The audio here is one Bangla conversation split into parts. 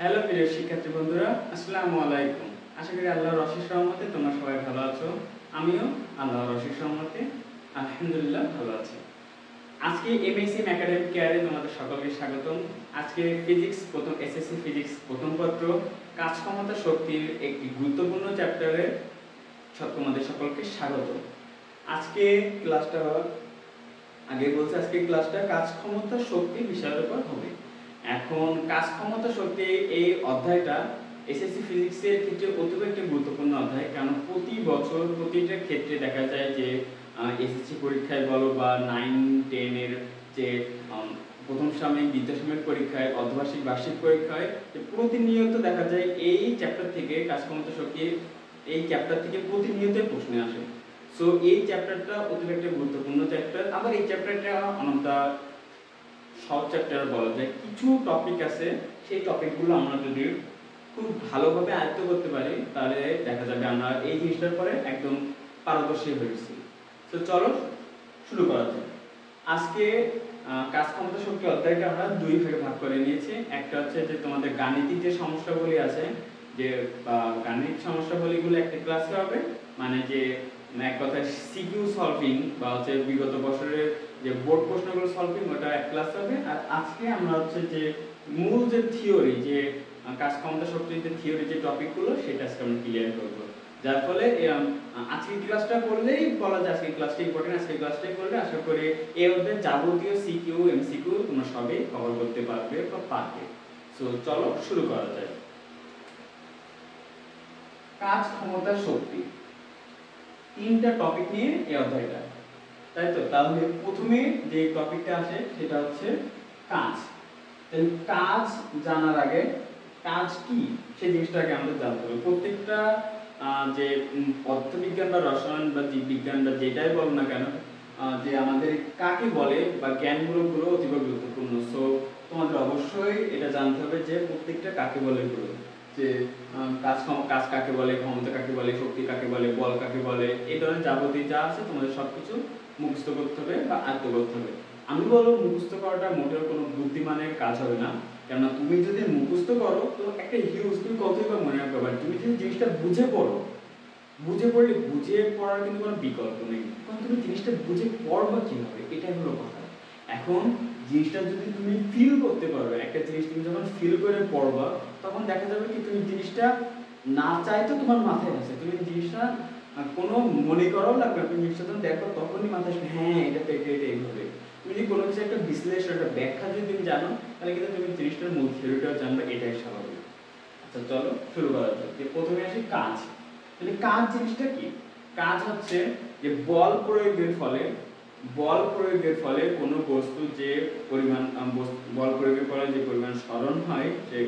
হ্যালো প্রিয় শিক্ষার্থী বন্ধুরা, আসসালামু আলাইকুম। আশা করি আল্লাহর অশেষ রহমতে তোমরা সবাই ভালো আছো। আমিও আল্লাহর অশেষ রহমতে আলহামদুলিল্লাহ ভালো আছি। আজকে এমএসএম একাডেমিক কেয়ারে তোমাদের সকলকে স্বাগতম। আজকে ফিজিক্স প্রথম এসএসসি ফিজিক্স প্রথম পত্র কাজ ক্ষমতা শক্তির একটি গুরুত্বপূর্ণ চ্যাপ্টারে তোমাদের সকলকে স্বাগত। আজকে ক্লাসটা আজকে ক্লাসটা কাজ ক্ষমতা শক্তি বিষয়ের উপর হবে। এখন কাজ ক্ষমতা শক্তি এই অধ্যায়টা এসএসসি ফিজিক্সের ক্ষেত্রে অত্যন্ত একটি গুরুত্বপূর্ণ অধ্যায়, কারণ প্রতি বছর প্রতিটা ক্ষেত্রে দেখা যায় যে এসএসসি পরীক্ষায় বলো বা 9-10 এর যে প্রথম সাময়িক দ্বিতীয় সাময়িক পরীক্ষায় অর্ধবার্ষিক বার্ষিক পরীক্ষায় প্রতিনিয়ত দেখা যায় এই চ্যাপ্টার থেকে কাজ ক্ষমতা শক্তি এই চ্যাপ্টার থেকে প্রতিনিয়ত প্রশ্ন আসে। সো এই চ্যাপ্টারটা অত্যন্ত একটা গুরুত্বপূর্ণ চ্যাপ্টার। আবার এই চ্যাপ্টারটা অনেকটা সব চ্যাপ্টার বলা যায়, কিছু টপিক আছে সেই টপিকগুলো আমরা যদি খুব ভালোভাবে আয়ত্ত করতে পারি তাহলে দেখা যাবে আমরা এই জিনিসটার পরে একদম পারদর্শী হয়েছি। তো চলো শুরু করা যাক। আজকে কাজ ক্ষমতা শক্তি অধ্যায়টা আমরা দুই ভাগে ভাগ করে নিয়েছি। একটা হচ্ছে যে তোমাদের গাণিতিক যে সমস্যাগুলি আছে, যে গাণিতিক সমস্যাগুলিগুলো একটা ক্লাসে হবে, মানে যে এক কথায় সিকিউ সলভিং বা হচ্ছে বিগত বছরের যে বোর্ড প্রশ্নগুলো সলভিং, ওটা এক ক্লাস হবে। আর আজকে আমরা হচ্ছে যে মূল যে থিওরি, যে কাজ ক্ষমতা শক্তির যে থিওরি যে টপিকগুলো, সেটা আজকে আমরা ক্লিয়ার করবো। যার ফলে আজকে ক্লাসটা করলেই বলা যায় আজকে ক্লাসটা ইম্পর্টেন্ট। আজকে ক্লাসটাই করলে আশা করি এই অধ্যায়ের যাবতীয় সিকিউ এমসিকিউ তোমরা সবই কভার করতে পারবে বা পারবে। সো চলো শুরু করা যায়। কাজ ক্ষমতা শক্তি তিনটা টপিক নিয়ে এই অধ্যায়টা, তাই তো? তাহলে প্রথমে যে টপিকটা আসে সেটা হচ্ছে কাজ। কাজ জানার আগে কাজ কি সেই জিনিসটাকে আমাদের জানতে হবে। প্রত্যেকটা যে পদার্থবিজ্ঞান বা রসায়ন বা জীববিজ্ঞান বা যেটাই বল না কেন, যে আমাদের কাকে বলে বা জ্ঞানমূলকগুলো অতীব গুরুত্বপূর্ণ। সো তোমাদের অবশ্যই এটা জানতে হবে যে প্রত্যেকটা কাকে বলে গুলো, যে কাজ কাকে বলে, ক্ষমতা কাকে বলে, শক্তি কাকে বলে, বল কাকে বলে, এই ধরনের যাবতীয় যা আছে তোমাদের সবকিছু মুখস্থ করতে হবে বা আয়ত্ত করতে হবে। আমি বলবো মুখস্থ করাটা মোটেও কোনো বুদ্ধিমানের কাজ হবে না, কেননা তুমি যদি মুখস্থ করো তো একটা হিউজ, তুমি কতই বা মনে রাখতে পারবে। তুমি যদি জিনিসটা বুঝে পড়ো, বুঝে পড়লে বুঝে পড়ার কিন্তু কোনো বিকল্প নেই, কারণ তুমি জিনিসটা বুঝে পড়বা কিভাবে, এটাই হলো কথা। এখন জিনিসটা যদি তুমি ফিল করতে পারবে, একটা জিনিস তুমি যখন ফিল করে পড়বা তখন দেখা যাবে কি তুমি জিনিসটা না চাইতো তোমার মাথায় আসে, তুমি জিনিসটা কোনো মনে করাও লাগবে, তুমি জিনিসটা যখন দেখো তখনই মাথায় আসবে হ্যাঁ এটা তো এটা এইভাবে। তুমি যদি কোনো কিছু একটা বিশ্লেষণ, একটা ব্যাখ্যা যদি তুমি জানো তাহলে কিন্তু তুমি জিনিসটার মূল থিওরিটাও জানবে, এটাই স্বাভাবিক। আচ্ছা চলো শুরু করা যাক। প্রথমে আসি কাজ। তাহলে কাজ জিনিসটা কি? কাজ হচ্ছে যে বল প্রয়োগের ফলে কোনো বস্তু যে পরিমাণ বল প্রয়োগের ফলে যে পরিমাণ সরণ হয়, যে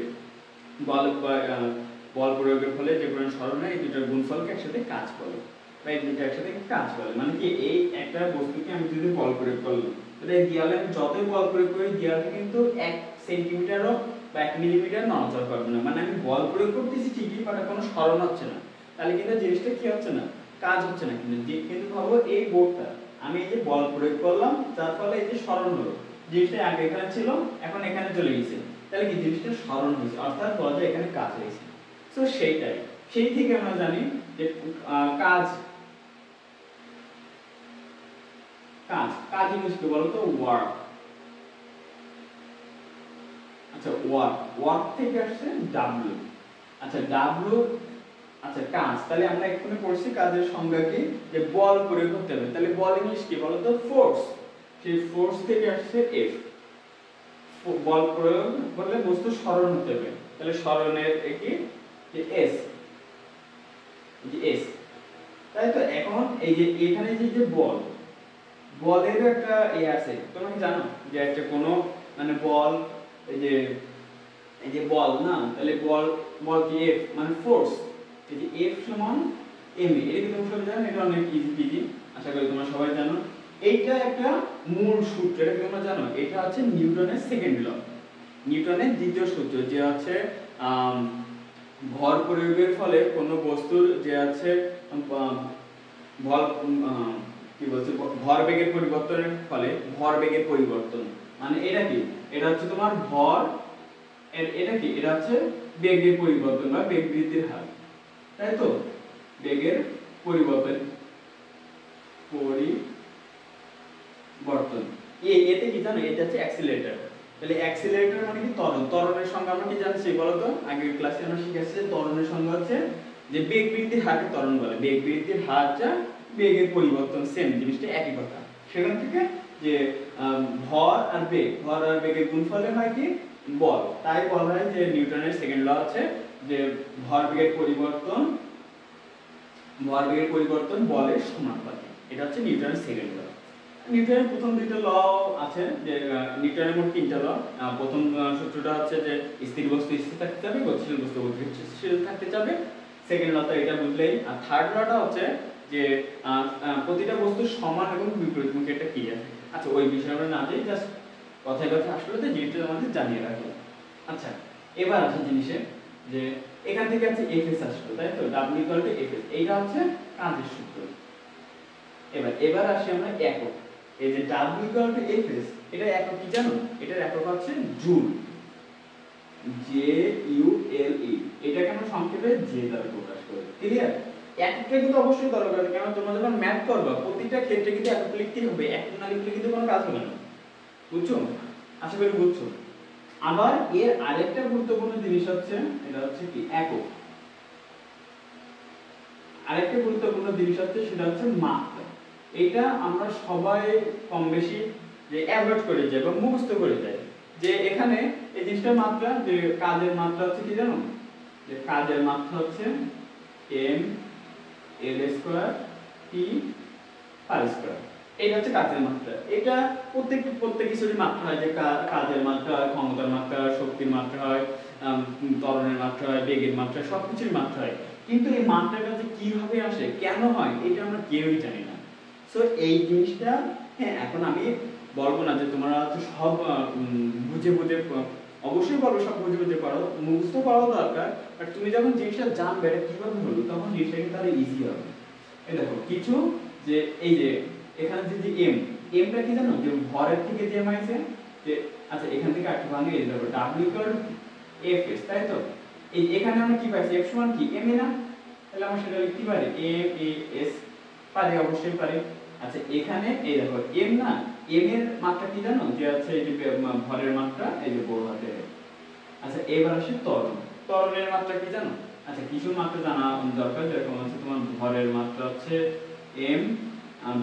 বল প্রয়োগের ফলে যে পরিমাণ সরণ হয়, এই দুটার গুণফলকে একসাথে কাজ বলে, বা এই দুটো একসাথে কাজ বলে। মানে কি, এই একটা বস্তুকে আমি যদি বল প্রয়োগ করলাম, তাহলে এই দেয়ালে আমি যতই বল প্রয়োগ করি দেয়ালটা কিন্তু 1 সেন্টিমিটারও বা 1 মিলিমিটার নড়াচড়া করবে না। মানে আমি বল প্রয়োগ করতেছি ঠিকই, বাট কোনো সরণ হচ্ছে না, তাহলে কিন্তু জিনিসটা কি হচ্ছে না, কাজ হচ্ছে না। কিন্তু ভাবো এই বোর্ডটা আমি এই যে বল প্রয়োগ করলাম, যার ফলে এই যে সরণ হলো, জিনিসটা আগে এখানে ছিল এখন এখানে চলে গেছে, তাহলে কি জিনিসটা সরণ হয়েছে, অর্থাৎ বলা যায় এখানে কাজ হয়েছে। তো সেইটাই, সেই থেকে আমরা জানি যে কাজ ইংলিশ কি বলতো? ওয়ার্ক। আচ্ছা ওয়ার্ক থেকে আসছে ডাব্লিউ। আচ্ছা ডাব্লিউ, আচ্ছা কাজ, তাহলে আমরা এক্ষুনি পড়ছি কাজের সংজ্ঞা কি, যে বল প্রয়োগ করতে হবে। তাহলে বল ইংলিশ কি বলতো? ফোর্স। সেই ফোর্স থেকে আসছে এফ। বল প্রয়োগ করলে বস্তু সরণ হতে হবে, তাহলে সরণের কি, যে এস, তাই তো? এখন এই যে এখানে যে বলের একটা আছে, তোমরা কি জানো যে একটা কোনো মানে বল, এই যে বল না, তাহলে বল কি এফ মানে ফোর্স, এই যে এফ সমান এম এ, এটা কি তোমরা সবাই জানো? এটা অনেক ইজি, আশা করি তোমরা সবাই জানো। এইটা একটা মূল সূত্র, এটা কি তোমরা জানো? এটা হচ্ছে নিউটনের সেকেন্ড ল, নিউটনের দ্বিতীয় সূত্র, যে হচ্ছে ভর প্রয়োগের ফলে কোনো বস্তুর যে আছে ভরবেগের পরিবর্তনের ফলে ভরবেগের পরিবর্তন, মানে এটা কি, এটা হচ্ছে তোমার ভর এটা কি, এটা হচ্ছে বেগের পরিবর্তন বা বেগ বৃদ্ধির হার, তাই তো? বেগের পরিবর্তন পরিবর্তন এতে কি জানো, এটা হচ্ছে অ্যাক্সিলারেটর। তাহলে অ্যাক্সিলারেটর মানে কি ত্বরণ। ত্বরণের সংজ্ঞা আমরা কি জানছি বলো তো? আগের ক্লাসে আমরা শিখেছি যে ত্বরণের সংজ্ঞা হচ্ছে যে বেগ বৃদ্ধির হারকে ত্বরণ বলে। বেগ বৃদ্ধির হারটা বেগের পরিবর্তন, সেম জিনিসটা একই কথা। সেখান থেকে যে ভর আর বেগের গুণফলে হয় কি বল। তাই বলা হয় যে নিউটনের সেকেন্ড ল আছে যে ভরবেগের পরিবর্তন বলের সমানুপাতিক। এটা হচ্ছে নিউটনের সেকেন্ড ল। নিউটনের প্রথম দুইটা ল আছে যে নিউটনের মোট তিনটা ল। প্রথম সূত্রটা হচ্ছে যে স্থির বস্তু স্থির থাকতে হবে, গতিশীল বস্তু গতিশীল থাকতে হবে। সেকেন্ড লটা এটা বুঝলেই। আর থার্ড লটা হচ্ছে যে প্রতিটা বস্তু সমান এবং বিপরীতমুখী একটা ক্রিয়া থাকে। আচ্ছা, ওই বিষয়ে আমরা না যাই, জাস্ট কথায় কথায় আসলে যে জিনিসটা আমাদের জানিয়ে রাখলাম। আচ্ছা, এবার আসে জিনিসে যে এখান থেকে আছে এফএস আসলো, তাই তো? ডাব্লিউ ইকুয়াল টু এফএস, এইটা হচ্ছে কাজের সূত্র। এবার আসি আমরা একক। এই যে ডাব্লিউ ইকুয়াল টু এফএস, এটা একক কি জানো? এটার একক হচ্ছে জুল, জে ইউ এল ই। এটাকে আমরা সংক্ষেপে জে দ্বারা প্রকাশ করি। ক্লিয়ার? এককটা কিন্তু অবশ্যই দরকার, কারণ তোমরা যখন ম্যাথ করবে প্রতিটা ক্ষেত্রে কিন্তু একক লিখতেই হবে। একক না লিখলে কিন্তু কোনো কাজ হবে না। বুঝছো? আশা করি বুঝছো। আবার এর আরেকটা গুরুত্বপূর্ণ জিনিস হচ্ছে, এটা হচ্ছে কি একক। আরেকটা গুরুত্বপূর্ণ জিনিস হচ্ছে সেটা হচ্ছে মাত্রা। এটা আমরা সবাই কম বেশি যে অ্যাভয়েড করে যাই বা মুখস্থ করে যাই যে এখানে এই জিনিসটার মাত্রা, যে কাজের মাত্রা হচ্ছে কি জানো? যে কাজের মাত্রা হচ্ছে m l square t pi square. এটা হচ্ছে কাজের মাত্রা। এটা প্রত্যেক কিছুরই মাত্রা হয়, যে কাজের মাত্রা হয়, ক্ষমতার মাত্রা হয়, শক্তির মাত্রা হয়, ত্বরণের মাত্রা হয়, বেগের মাত্রা, সবকিছুর মাত্রা হয়। কিন্তু এই মাত্রাটা যে কিভাবে আসে, কেন হয়, এটা আমরা কেউই জানি না। সো এই জিনিসটা, হ্যাঁ, এখন আমি বলবো না যে তোমরা সব বুঝে বুঝে, অবশ্যই বলবো সব বুঝে বুঝে করো, মুখস্থ করাও দরকার। বাট তুমি যখন জিনিসটা জানবে এটা কিভাবে হলো, তখন জিনিসটা কিন্তু আরো ইজি হবে। এই দেখো কিছু, যে এই যে এখানে যে এমটা কি জানো? যে ভরের থেকে যে আছে যে, আচ্ছা এখান থেকে একটু ভাঙিয়ে এই দেখো w ইকুয়াল টু fs, তাই তো? এই এখানে আমরা কি পাইছি? f সমান কি m না? তাহলে আমরা সেটা লিখতে পারি m a s, পারি, অবশ্যই পারি। আচ্ছা এখানে এই দেখো m না, m এর মাত্রা কি জানো? যে আছে এই যে ভরের মাত্রা, এই যে বড় হাতের। আচ্ছা এবার আসে ত্বরণ। ত্বরণের মাত্রা কি জানো? আচ্ছা কিছু মাত্রা জানা দরকার, যেরকম হচ্ছে তোমার ভরের মাত্রা হচ্ছে m,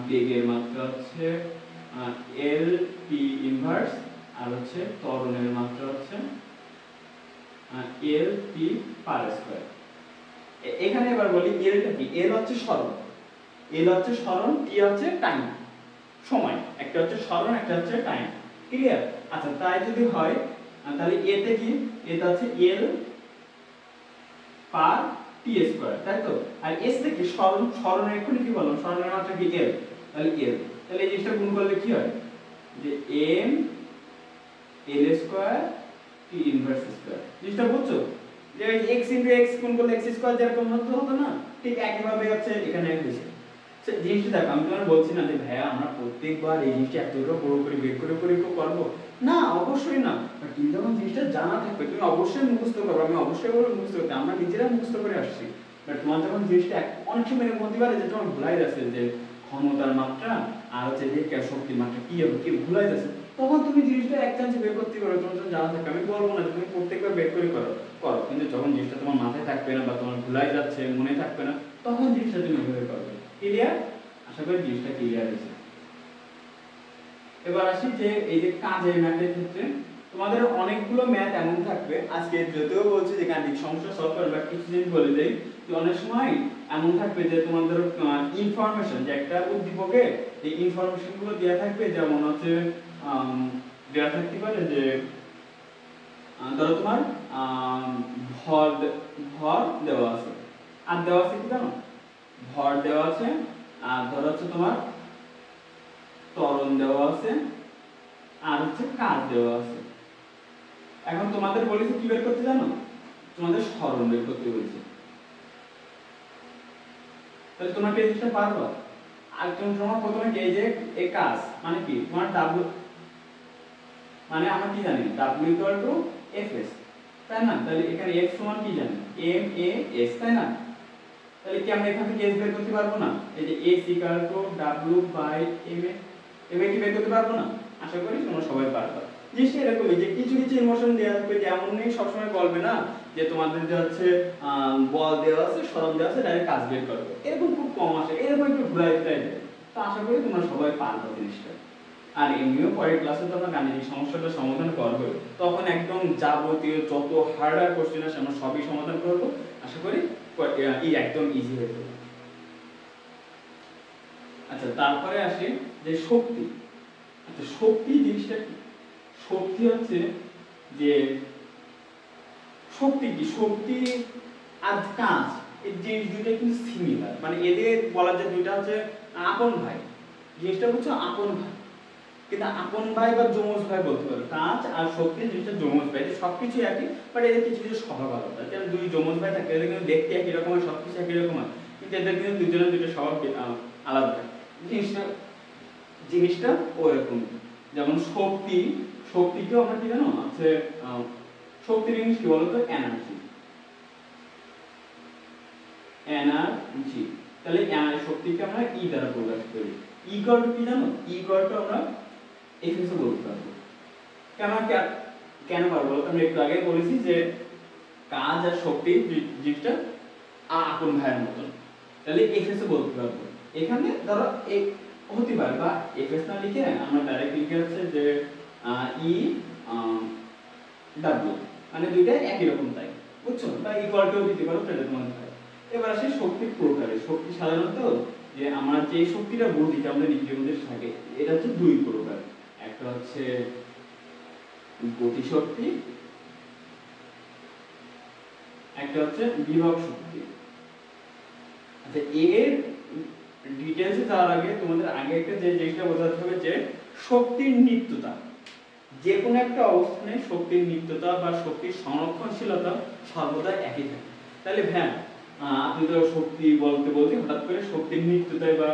বেগের মাত্রা হচ্ছে l p ইনভার্স, আর হচ্ছে ত্বরণের মাত্রা হচ্ছে l p পার স্কয়ার। এখানে এবার বলি এলটা কি? এল হচ্ছে সরণ, টি হচ্ছে টাইম, সময়। একটা হচ্ছে সরণ, একটা হচ্ছে টাইম। ক্লিয়ার? আচ্ছা তাই যদি হয় তাহলে এতে কি? এটা হচ্ছে এল পার টি স্কয়ার, তাই তো? আর এস থেকে সরণের এক্ষুনি কি বললাম? সরণের মাত্রা কি? এল। তাহলে এল, তাহলে এই জিনিসটা গুণ করলে কি হয়? যে M L square T inverse square. জিনিসটা বুঝছো? যে x * x গুণ করলে x স্কয়ার যেরকম হতো না, ঠিক একইভাবে হচ্ছে এখানে হয়েছে। জিনিসটা দেখো, আমি তোমার বলছি না যে ভাইয়া আমরা প্রত্যেকবার এই জিনিসটা এতটা বড় করে বের করে করবো না, অবশ্যই না। বাট তুমি যখন জিনিসটা জানা থাকবে তুমি অবশ্যই মুখস্থ করবে। আমি অবশ্যই বলবো মুখস্থ করতে, আমরা নিজেরা মুখস্থ করে আসছি। বাট তোমার যখন জিনিসটা অনেক সময় এরকম হতে পারে যে তোমার ভুলাই যাচ্ছে যে ক্ষমতার মাত্রা আর হচ্ছে যে শক্তির মাত্রা কি হবে, কি ভুলাই যাচ্ছে, তখন তুমি জিনিসটা এক চান্সে বের করতে পারো, তোমার যখন জানা থাকবে। আমি বলবো না যে তুমি প্রত্যেকবার বের করে করো, কিন্তু যখন জিনিসটা তোমার মাথায় থাকবে না বা তোমার ভুলাই যাচ্ছে, মনে থাকবে না, তখন জিনিসটা তুমি বের করবে। ক্লিয়ার? আশা করি জিনিসটা ক্লিয়ার হয়েছে। এবার আসি যে এই যে কাজের ম্যাথের ক্ষেত্রে তোমাদের অনেকগুলো ম্যাথ এমন থাকবে। আজকে যদিও বলছি যে গাণিতিক সমস্যা সলভ করবে, কিছু জিনিস বলে দেই যে অনেক সময় এমন থাকবে যে তোমাদের ইনফরমেশন, যে একটা উদ্দীপকে এই ইনফরমেশন গুলো দেওয়া থাকবে, যেমন হচ্ছে দেওয়া থাকতে পারে যে ধরো তোমার ভর দেওয়া আছে, আর দেওয়া আছে কি জানো? ভর দেওয়া আছে, আর ধরো হচ্ছে তোমার ত্বরণ দেওয়া আছে, আর হচ্ছে কাজ দেওয়া আছে। এখন তোমাদের বলেছে কি বের করতে জানো? তোমাদের সরণ বের করতে বলেছে। তাহলে তোমরা কি জিনিসটা পারবা? আর তোমার প্রথমে এই যে এই কাজ মানে কি? তোমার w মানে আমরা কি জানি? w = fs। তাই না? তাহলে এখানে f সমান কি জানি, m a s, তাই না? তাহলে কি আমরা এখান থেকে s বের করতে পারবো না? এই যে s w by m a, এবার কি বের করতে পারবো না? আশা করি তোমরা সবাই পারবে। জিনিসটা এরকমই যে কিছু কিছু ইমোশন দেওয়া থাকবে, যেমন নেই সবসময় বলবে না যে তোমাদের যে হচ্ছে বল দেওয়া আছে, সরম দেওয়া আছে, ডাইরেক্ট কাজ বের করবে, এরকম খুব কম আসে, এরকম একটু ঘুরাই ফিরাই দেয়। তো আশা করি তোমরা সবাই পারবে জিনিসটা। আর এমনিও পরের ক্লাসে তো আমরা গাণিতিক সমস্যাটা সমাধান করবো, তখন একদম যাবতীয় যত হার্ডার কোশ্চেন আছে আমরা সবই সমাধান করবো। আশা করি একদম ইজি হয়ে যাবে। আচ্ছা, তারপরে আসি যে শক্তি। আচ্ছা, শক্তি জিনিসটা কি? শক্তি হচ্ছে যে শক্তি কি, শক্তি আর কাজ, এই জিনিস দুইটা কিন্তু সিমিলার, মানে এদের বলা যায় দুইটা হচ্ছে আপন ভাই। জিনিসটা হচ্ছে আপন ভাই, কিন্তু আপন ভাই বা যমজ ভাই বলতে পারো। কাজ আর শক্তি জিনিসটা যমজ ভাই, সবকিছু একই, বাট এদের কিছু কিছু স্বভাব আলাদা। যেমন দুই যমজ ভাই থাকে, এদের কিন্তু দেখতে একই রকম হয়, সবকিছু একই রকম হয়, কিন্তু এদের কিন্তু দুজনের দুটো স্বভাব আলাদা থাকে। জিনিসটা ওরকম। যেমন শক্তি, শক্তিকেও আমরা কি জানো আছে, শক্তির ইংলিশ কি বলতো? এনার্জি। এনার্জি। তাহলে শক্তিকে আমরা ই দ্বারা প্রকাশ করি। ইকুয়াল টু কি জানো? ইকুয়াল টু আমরা এফএস বলতে পারবো। কেন পারবো? আমরা একটু আগে বলেছি যে কাজ আর শক্তি জিনিসটা আপন ভাইয়ের মতন, তাহলে এফএস বলতে পারবো। এখানে ধরো হতে পারে, বা এফএস না লিখে আমরা ডাইরেক্ট লিখে আছে যে ই ডাব্লিউ, মানে দুইটাই একই রকম, তাই বুঝছো? বা ইকুয়াল টু দিতে পারো, তাহলে তোমাদের হয়। এবার আসে শক্তির প্রকারে। শক্তি সাধারণত যে আমরা যে শক্তিটা বুঝি, আমাদের জীবনের থাকে, এটা হচ্ছে দুই প্রকার। একটা হচ্ছে গতিশক্তি, একটা হচ্ছে বিভব শক্তি। আচ্ছা, এর ডিটেইলসে যাওয়ার আগে তোমাদের আগে একটা যে জিনিসটা বোঝাতে হবে যে শক্তির নিত্যতা। যে কোনো একটা অবস্থানে শক্তির নিত্যতা বা শক্তির সংরক্ষণশীলতা সর্বদা একই থাকে। তাহলে ভ্যান আপনি তো শক্তি বলতে বলতে হঠাৎ করে শক্তির নিত্যতায় বা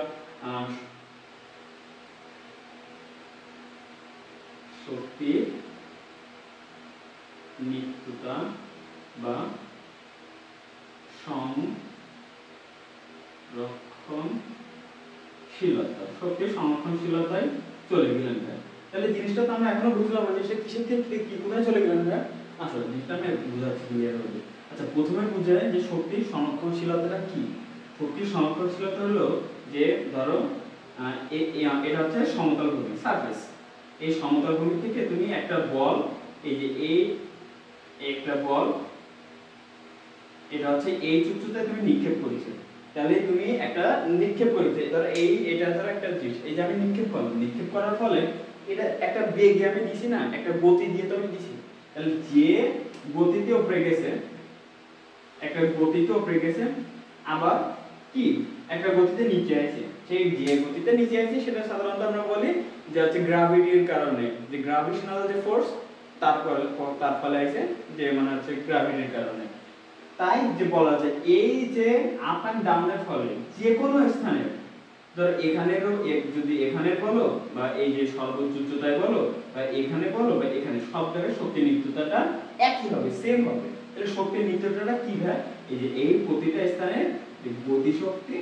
শক্তির নিত্যতা বা সংরক্ষণশীলতা, শক্তির সংরক্ষণশীলতায় চলে গেলেন। তাহলে জিনিসটা তো আমরা এখনো বুঝলাম যে সে কিসের ক্ষেত্রে কি কোথায় চলে গেলেন। আসলে জিনিসটা আমি বুঝাচ্ছি ক্লিয়ার হবে। আচ্ছা, প্রথমে বুঝাই যে শক্তির সংরক্ষণশীলতাটা কি। শক্তির সংরক্ষণশীলতা হলো যে ধরো এটা হচ্ছে সমতল ভূমি, সারফেস। এই সমতল ভূমি থেকে তুমি একটা বল, এই যে একটা বল, এটা হচ্ছে এই উচ্চতায় তুমি নিক্ষেপ করেছো। তাহলে তুমি একটা নিক্ষেপ করেছো, ধরো এটা ধরো একটা জিনিস, এই যে আমি নিক্ষেপ করলাম, নিক্ষেপ করার ফলে এটা একটা বেগে আমি দিছি না, একটা গতি দিয়ে তো আমি দিছি। তাহলে যে গতিতে উপরে গেছে, একটা গতিতে উপরে গেছে, আবার কি একটা গতিতে নিচে আসে, সেই যে গতিতে নিচে আসে সেটা সাধারণত আমরা বলি যে হচ্ছে গ্র্যাভিটির কারণে, যে গ্র্যাভিটেশনাল যে ফোর্স তার ফলে আসে, যে মানে হচ্ছে গ্র্যাভিটির কারণে। তাই যে বলা যায় এই যে আপ এন্ড ডাউনের ফলে যে কোনো স্থানে, ধর এখানেরও যদি এখানে বলো, বা এই যে সর্বোচ্চ উচ্চতায় বলো, বা এখানে বলো, বা এখানে, সব জায়গায় শক্তির নিত্যতাটা একই হবে, সেম হবে। তাহলে শক্তির নিত্যতাটা কি হয়? এই যে এই প্রতিটা স্থানে গতিশক্তি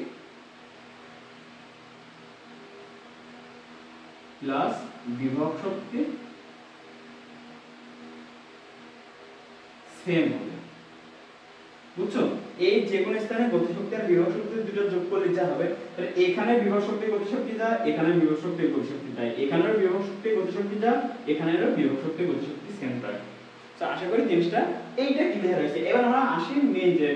প্লাস বিভব শক্তি সেম হবে, বুঝছো? এই যে কোনো স্থানে গতিশক্তি আর বিভব শক্তি দুটো যোগ করলে যা হবে, তাহলে এখানে বিভব শক্তি গতিশক্তি যা, এখানে বিভব শক্তি গতিশক্তি তাই, এখানেরও বিভব শক্তি গতিশক্তি যা, এখানেরও বিভব শক্তি গতিশক্তি সেম প্রায়। তো আশা করি জিনিসটা এইটা ক্লিয়ার হয়েছে। এবার আমরা আসি মেইন যে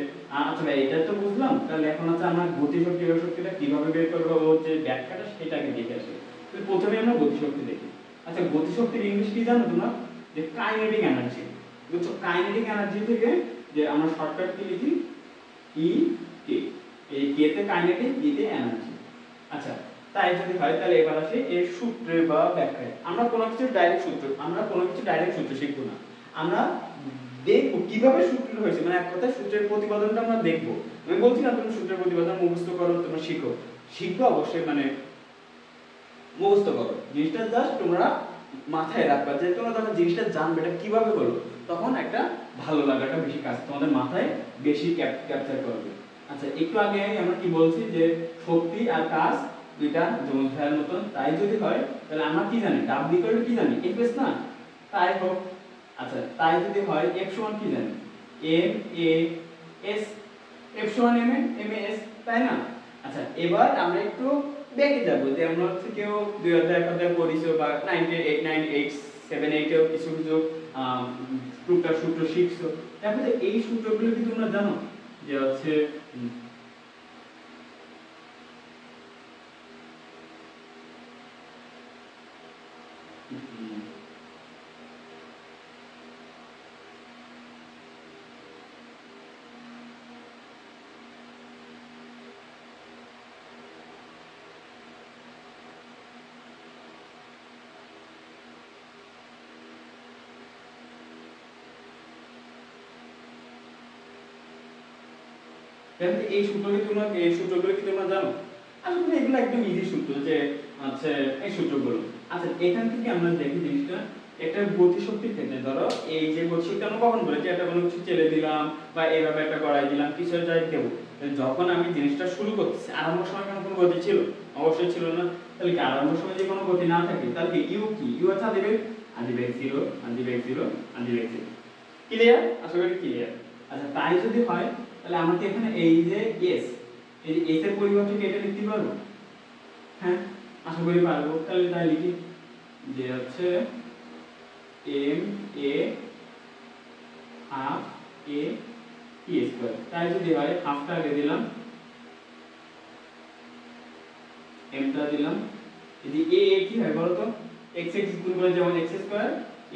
আচ্ছা ভাই এটা তো বুঝলাম, তাহলে এখন হচ্ছে আমরা গতিশক্তি বিভব শক্তিটা কিভাবে বের করব, যে ব্যাখ্যাটা সেটাকে দেখে আসি। তো প্রথমে আমরা গতিশক্তি দেখি। আচ্ছা, গতিশক্তির ইংলিশ কি জানো তোমরা? যে কাইনেটিক এনার্জি, বুঝছো? কাইনেটিক এনার্জি থেকে যে আমরা শর্টকাট কি লিখি, ই কে, এই কে তে কাইনেটিক, ই তে এনার্জি। আচ্ছা, তাই যদি হয় তাহলে এবার আসে এর সূত্রে বা ব্যাখ্যায়। আমরা কোনো কিছু ডাইরেক্ট সূত্র শিখবো না, আমরা দেখবো কিভাবে সূত্র হয়েছে, মানে এক কথায় সূত্রের প্রতিপাদনটা আমরা দেখবো। আমি বলছি না তুমি সূত্রের প্রতিপাদন মুখস্থ করো, তোমরা শিখবো অবশ্যই, মানে মুখস্থ করো জিনিসটা, জাস্ট তোমরা মাথায় রাখবা যে তোমরা যখন জিনিসটা জানবে এটা কিভাবে হলো, তখন একটা ভালো লাগাটা বেশি কাজ তোমাদের মাথায় বেশি ক্যাপচার করবে। আচ্ছা, একটু আগে আমরা কি বলছি যে শক্তি আর কাজ দুইটা যোগফলের মতন, তাই যদি হয় তাহলে আমরা কি জানি W ইকুয়াল কি জানি Fs না, তাই হোক। আচ্ছা, তাই যদি হয় F সমান কি জানি M A S, F সমান M A M A S, তাই না? আচ্ছা, এবার আমরা একটু দেখে যাব যে আমরা হচ্ছে কেউ 2000 পড়িছো বা 98 7 8 এও কিছু কিছু টুকটাক সূত্র শিখছো। দেখো যে এই সূত্রগুলো কি তোমরা জানো যে হচ্ছে এই সূত্রগুলো কি তোমরা জানো? আসলে এগুলো একদম ইজি সূত্র যে আচ্ছা এই সূত্রগুলো। আচ্ছা, এখান থেকে আমরা দেখি জিনিসটা একটা গতিশক্তির ক্ষেত্রে ধরো এই যে গতিশক্তি আমরা কখন বলি যে একটা কোনো কিছু চেলে দিলাম বা এইভাবে একটা গড়াই দিলাম কিছু যাই দেব, যখন আমি জিনিসটা শুরু করতেছি আরম্ভের সময় কোনো গতি ছিল? অবশ্যই ছিল না। তাহলে কি আরম্ভের সময় যে কোনো গতি না থাকে তাহলে কি ইউ কি ইউ আছে আদিবেগ 0 আদিবেগ 0 আদিবেগ 0। ক্লিয়ার? আশা করি ক্লিয়ার। আচ্ছা, তাই যদি হয় তাহলে আমাকে এখানে এই যে এস, এই যে এস এর পরিবর্তে কি এটা লিখতে পারবো? হ্যাঁ, আশা করি পারবো। তাহলে তাই লিখি যে হচ্ছে M A half A T square. তাই যদি হয় হাফটা আগে দিলাম, এমটা দিলাম, যদি এ এ কি হয় বলো তো? x x গুণ করলে যেমন x স্কয়ার,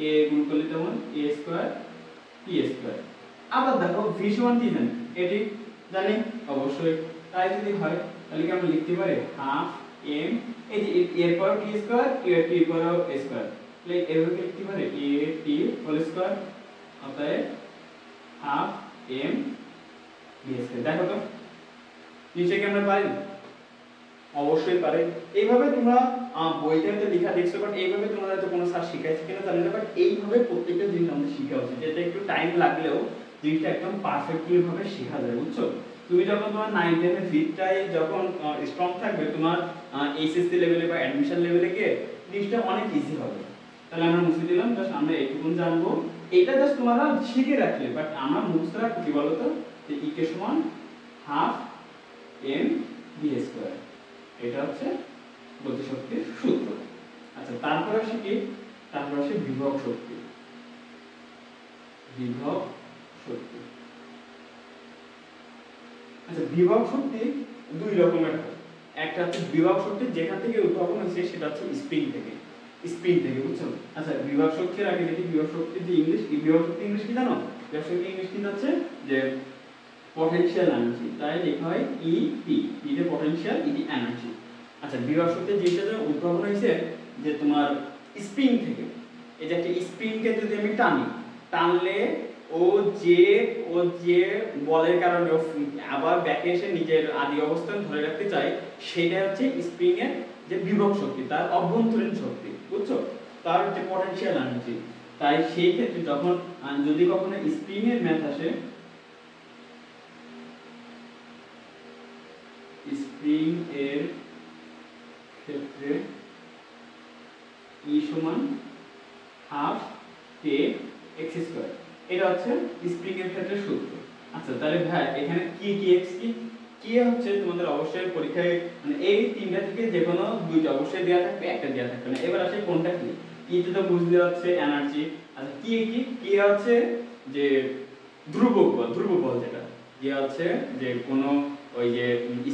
a গুণ করলে যেমন a স্কয়ার টি স্কয়ার। আবার দেখো v সমান কি জানি? এটি জানি অবশ্যই। তাই যদি হয় তাহলে কি আমরা লিখতে পারি হাফ m, এই যে এর পর টি স্কয়ার এর টি পর a স্কয়ার, তাহলে এভাবে লিখতে পারি a t হোল স্কয়ার, অতএব হাফ m b স্কয়ার। দেখো তো নিচে কি আমরা পারি? অবশ্যই পারে। এইভাবে তোমরা বইতে হয়তো লেখা দেখছো, বাট এইভাবে তোমরা তো কোনো স্যার শিখাইছে কিনা জানি না, বাট এইভাবে প্রত্যেকটা জিনিস আমাদের শেখা উচিত, যেটা একটু টাইম লাগলেও জিনিসটা একদম পারফেক্টলি ভাবে শেখা যায়, বুঝছো? তুমি যখন তোমার 9 10 এর ভিতটাই যখন স্ট্রং থাকবে, তোমার এইচএসসি লেভেলে বা অ্যাডমিশন লেভেলে গিয়ে জিনিসটা অনেক ইজি হবে। তাহলে আমরা মুছে দিলাম, জাস্ট আমরা এইটুকু জানবো, এটা জাস্ট তোমরা শিখে রাখলে, বাট আমরা মুছতে রাখবো কি বলতো যে ইকে সমান হাফ এম বি স্কয়ার। এটা হচ্ছে গতিশক্তির সূত্র। আচ্ছা, তারপর আসে কি? তারপর আসে বিভব শক্তি। বিভব শক্তি, আচ্ছা বিভব শক্তি দুই রকমের হয়। একটা হচ্ছে বিভব শক্তি যেখান থেকে উদ্ভাবন হয়েছে সেটা হচ্ছে স্প্রিং থেকে, স্প্রিং থেকে, বুঝছো? আচ্ছা, বিভব শক্তির আগে দেখি বিভব শক্তির যে ইংলিশ, বিভব শক্তি ইংলিশ কি জানো? বিভব শক্তি ইংলিশ কি হচ্ছে যে পটেনশিয়াল এনার্জি, তাই লেখা হয় ইপি, ইতে পটেনশিয়াল, ইটি এনার্জি। আচ্ছা, বিভব শক্তির যেটা উদ্ভাবন হয়েছে যে তোমার স্প্রিং থেকে। এই যে একটা স্প্রিংকে যদি আমি টানলে ও যে বলের কারণে আবার ব্যাকে এসে নিজের আদি অবস্থান ধরে রাখতে চায়, সেটা হচ্ছে স্প্রিং এর যে বিভব শক্তি, তার অভ্যন্তরীণ শক্তি, বুঝছো? তার হচ্ছে পটেনশিয়াল এনার্জি। তাই সেই ক্ষেত্রে যখন যদি কখনো স্প্রিং এর ম্যাথ আসে, স্প্রিং এর ক্ষেত্রে E সমান হাফ কে এক্স স্কয়ার, এটা হচ্ছে স্প্রিং এর ক্ষেত্রে সূত্র। আচ্ছা, তাহলে ভাই এখানে কি কি এক্স কি হচ্ছে তোমাদের অবশ্যই পরীক্ষায় মানে এই তিনটা থেকে যে কোনো দুইটা অবশ্যই দেয়া থাকবে, একটা দেয়া থাকবে না। এবার আসে কোনটা কি? ইতে তো বুঝতে যাচ্ছে এনার্জি। আচ্ছা, কি হচ্ছে যে ধ্রুবক বল যেটা যে হচ্ছে যে কোনো ওই যে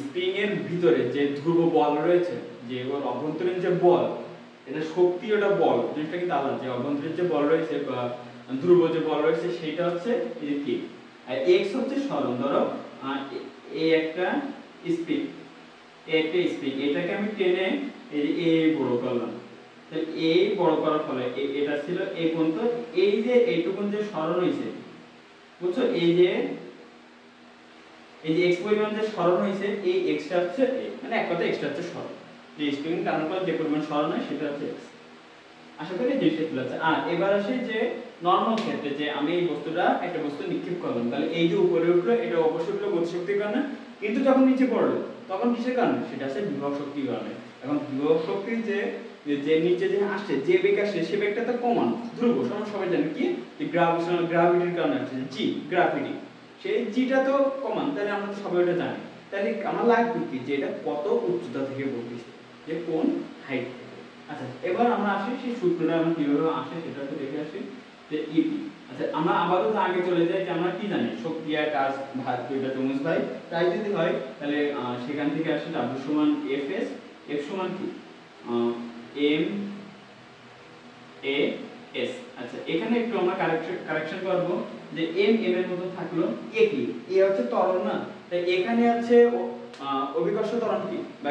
স্প্রিং এর ভিতরে যে ধ্রুব বল রয়েছে, যে ওর অভ্যন্তরীণ যে বল, এটা শক্তি, ওটা বল, জিনিসটা কিন্তু আলাদা। যে অভ্যন্তরীণ যে বল রয়েছে বা ধ্রুব যে বল রয়েছে সেটা হচ্ছে এই যে কি, আর এক্স হচ্ছে সরণ। ধরো এই একটা স্প্রিং, এটাকে আমি টেনে এই যে এ বড় করলাম, তাহলে এই বড় করার ফলে এটা ছিল এই পর্যন্ত, এই যে এইটুকুন যে সরণ হয়েছে, বুঝছো? এই যে এক্স পরিমাণ যে সরণ হয়েছে, এই এক্সটা হচ্ছে মানে এক কথা এক্সটা হচ্ছে সরণ, যে স্প্রিং টানার পর যে পরিমাণ সরণ হয় সেটা হচ্ছে এক্স। আশা করি জিনিসটা ক্লিয়ার আছে। আর এবার আসে যে নরমাল ক্ষেত্রে যে আমি এই বস্তুটা একটা বস্তু নিক্ষেপ করলাম, তাহলে এই যে উপরে উঠলো এটা অবশ্যই হলো গতিশক্তির কারণে, কিন্তু যখন নিচে পড়লো তখন কিসের কারণে? সেটা আছে বিভব শক্তির কারণে। এখন বিভব শক্তি যে যে নিচে যে আসছে, যে বেগ আসছে সে বেগটা তো কমান ধ্রুব, সবাই জানে কি যে গ্রাভিটির কারণে আসছে, জি গ্রাভিটি, সেই জিটা তো কমান, তাহলে আমরা তো সবাই ওটা জানি। তাহলে আমার লাগবে কি যে এটা কত উচ্চতা থেকে পড়তেছে, যে কোন হাইট থেকে। আচ্ছা এবার আমরা আসি সেই সূত্রটা আমরা কিভাবে আসে সেটা একটু দেখে আসি, যে ইপি। আচ্ছা আমরা আবারও আগে চলে যাই, যে আমরা কি জানি শক্তি আর কাজ ভাগ দুইটা চমুজ ভাই, তাই যদি হয় তাহলে সেখান থেকে আসে W সমান Fs, F সমান কি এম এ এস। আচ্ছা এখানে একটু আমরা কারেকশন করব, যে এম এর মতো থাকলো, এ কি, এ হচ্ছে ত্বরণ না, তাই এখানে আছে অভিকর্ষ ত্বরণ কি বা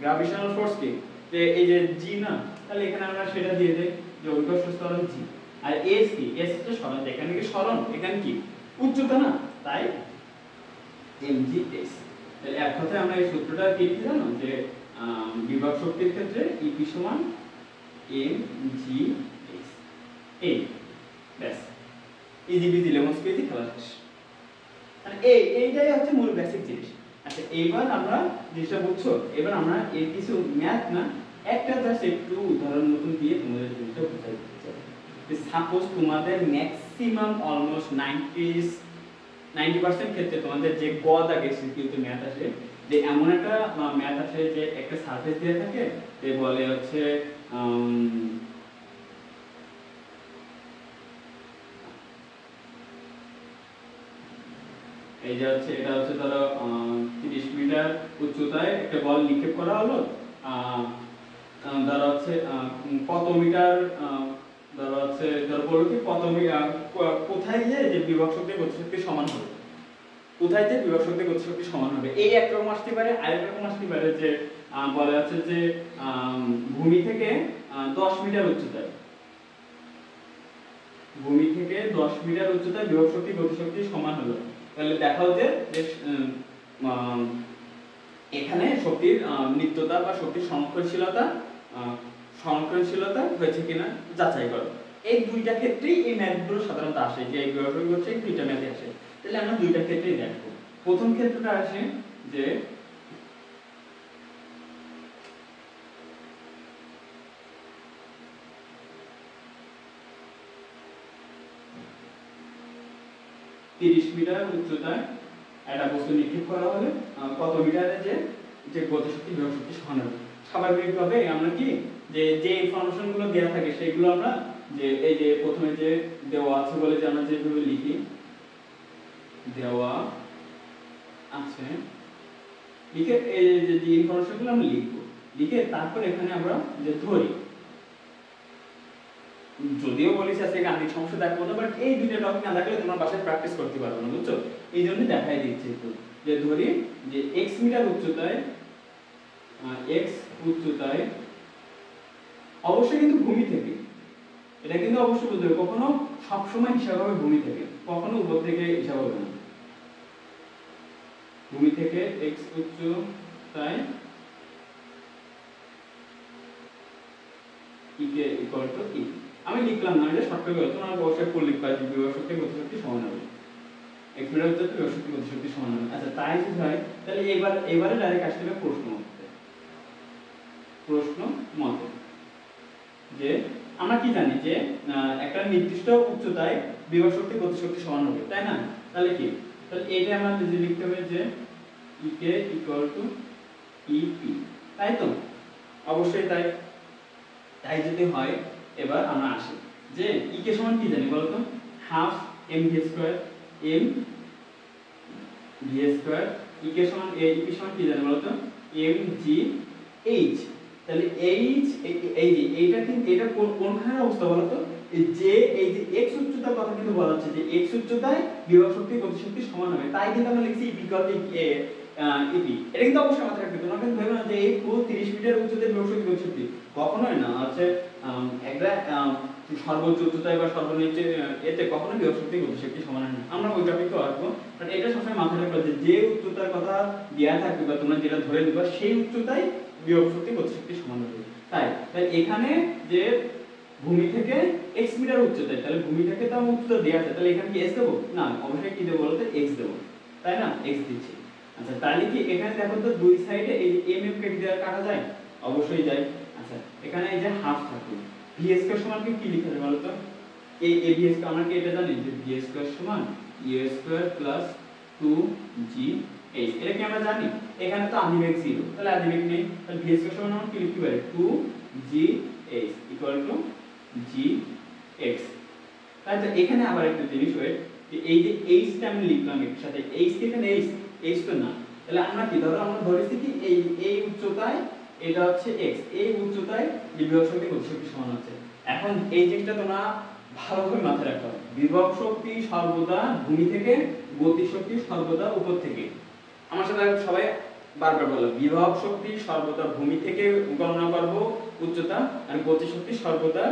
গ্র্যাভিটেশনাল ফোর্স কি, যে এই যে জি না, তাহলে এখানে আমরা সেটা দিয়ে দেই যে অভিকর্ষ ত্বরণ জি। আর এস কি, এস হচ্ছে সরণ, এখানে কি সরণ, এখানে কি উচ্চতা না, তাই mg s। তাহলে এক কথায় আমরা এই সূত্রটা কি কি জানো, যে বিভব শক্তির ক্ষেত্রে EP সমান mg s, এই ব্যাস, ইজি বিজি লেমন স্কুইজি খেলা শেষ। মানে এইটাই হচ্ছে মূল বেসিক জিনিস। আচ্ছা এইবার আমরা জিনিসটা বুঝছো, এবার আমরা এর কিছু ম্যাথ না, একটা জাস্ট একটু উদাহরণ মতন দিয়ে তোমাদের জিনিসটা বুঝাই দিতে চাই। যে সাপোজ তোমাদের ম্যাক্সিমাম অলমোস্ট 90% ক্ষেত্রে তোমাদের যে গ দাগে কিন্তু ম্যাথ আসে, যে এমন একটা ম্যাথ আসে যে একটা সারফেস দিয়ে থাকে, যে বলে হচ্ছে এই যে হচ্ছে এটা হচ্ছে ধরো 30 মিটার উচ্চতায় একটা বল নিক্ষেপ করা হলো, ধরো হচ্ছে কত মিটার, ধরো হচ্ছে ধরো বলো কি কত কোথায় গিয়ে যে বিভব শক্তি গতিশক্তি সমান হবে, কোথায় যে বিভব শক্তি গতিশক্তি সমান হবে, এই একরকম আসতে পারে। আরেক রকম আসতে পারে যে বলা হচ্ছে যে ভূমি থেকে 10 মিটার উচ্চতায়, ভূমি থেকে 10 মিটার উচ্চতায় বিভব শক্তি গতিশক্তি সমান হলো, তাহলে দেখাও যে এখানে শক্তির নিত্যতা বা শক্তির সংরক্ষণশীলতা হয়েছে কিনা যাচাই করো। এই দুইটা ক্ষেত্রেই এই ম্যাথগুলো সাধারণত আসে, যে এই বিভাগ হচ্ছে এই দুইটা ম্যাথে আসে। তাহলে আমরা দুইটা ক্ষেত্রেই দেখবো। প্রথম ক্ষেত্রটা আসে যে 30 মিটার উচ্চতায় একটা বস্তু নিক্ষেপ করা হলে কত মিটারে যে গতিশক্তি বিভব শক্তি সমান হবে। স্বাভাবিকভাবে আমরা কি যে ইনফরমেশন গুলো দেওয়া থাকে সেগুলো আমরা যে এই যে প্রথমে যে দেওয়া আছে বলে যে আমরা যেভাবে লিখি, দেওয়া আছে লিখে এই যে ইনফরমেশন গুলো আমরা লিখবো, লিখে তারপর এখানে আমরা যে ধরি, যদিও বলিস আজকে গাণিতিক সমস্যা দেখবো না, বাট এই দুইটা টপিক না দেখলে তোমরা বাসায় প্র্যাকটিস করতে পারবে না, বুঝছো? এই জন্য দেখাই দিচ্ছি একটু, যে ধরি যে x মিটার উচ্চতায়, x উচ্চতায় অবশ্যই কিন্তু ভূমি থেকে, এটা কিন্তু অবশ্যই বুঝতে হবে, কখনো সবসময় হিসাব হবে ভূমি থেকে, কখনো উপর থেকে হিসাব হবে না। ভূমি থেকে x উচ্চতায় ইকুয়াল টু e, আমি লিখলাম না, এটা শর্টকাট করে তোমরা অবশ্যই ফুল লিখবা, যে বিভব শক্তি গতিশক্তি সমান হবে, x মিটার উচ্চতায় বিভব শক্তি গতিশক্তি সমান হবে। আচ্ছা তাই যদি হয় তাহলে এবারে ডাইরেক্ট আসতে হবে প্রশ্ন মতে, যে আমরা কি জানি যে একটা নির্দিষ্ট উচ্চতায় বিভব শক্তি গতিশক্তি সমান হবে, তাই না? তাহলে কি, তাহলে এটা আমরা যদি লিখতে হবে যে ek ইকুয়াল টু ep, তাই তো? অবশ্যই তাই। তাই যদি হয় এবার আমরা আসি যে e কে সমান কি জানি বলতো, half mv square, m v square, e কে সমান ep সমান কি জানি বলতো, mg h। তাহলে h এই যে এইটা কিন্তু এটা কোনখানের অবস্থা বলতো, যে এই যে x উচ্চতার কথা কিন্তু বলা হচ্ছে, যে x উচ্চতায় বিভব শক্তি গতিশক্তি সমান হবে, তাই কিন্তু আমরা লিখছি e ইকুয়াল টু ep। এটা কিন্তু অবশ্যই মাথায় রাখতে, তোমরা কিন্তু ভেবে না যে এই পুরো 30 মিটার উচ্চতায় বিভব শক্তি গতিশক্তি, কখনোই না। আছে একটা সর্বোচ্চ উচ্চতায় বা সর্বনিম্ন এতে কখনো বিভব শক্তি গতিশক্তি সমান হয় না, আমরা ওই টপিকও আসবো, বাট এটা সবসময় মাথায় রাখবে যে উচ্চতার কথা দেয়া থাকবে বা তোমরা যেটা ধরে নিবা সেই উচ্চতায় বিভব শক্তি গতিশক্তি সমান হবে। তাই এখানে যে ভূমি থেকে x মিটার উচ্চতায়, তাহলে ভূমি থেকে তো আমি উচ্চতা দেওয়া আছে, তাহলে এখানে কি s দেবো না, অবশ্যই কি দেবো বলতে x দেবো, তাই না, x দিচ্ছি। আচ্ছা তাহলে কি এখানে দেখো তো দুই সাইডে এই mm কেটে দেওয়া কাটা যায়, অবশ্যই যায়। আচ্ছা এখানে এই যে হাফ থাকবে, v স্কয়ার সমান কি লিখা যাবে বলো তো, এই v স্কয়ার আমরা কি এটা জানি যে v স্কয়ার সমান u square plus 2g h, এটা কি আমরা জানি, এখানে তো আদিবেগ 0, তাহলে আদিবেগ নেই, তাহলে v স্কয়ার সমান আমরা কি লিখতে পারি 2g h equal to gx। তাহলে এখানে আবার একটা জিনিস ওয়েট, যে এই যে h টা আমি লিখলাম এর সাথে h কে এখানে h তো না, তাহলে আমরা কি ধরো আমরা ধরেছি কি এই উচ্চতায় এটা হচ্ছে x, এই উচ্চতায় বিভব শক্তি গতিশক্তি সমান হচ্ছে। এখন এই জিনিসটা তোমরা ভালোভাবে মাথায় রাখতে হবে, বিভব শক্তি সর্বদা ভূমি থেকে, গতিশক্তি সর্বদা উপর থেকে। আমার সাথে সবাই বারবার বলো, বিভব শক্তি সর্বদা ভূমি থেকে গণনা করব উচ্চতা, আর গতিশক্তি সর্বদা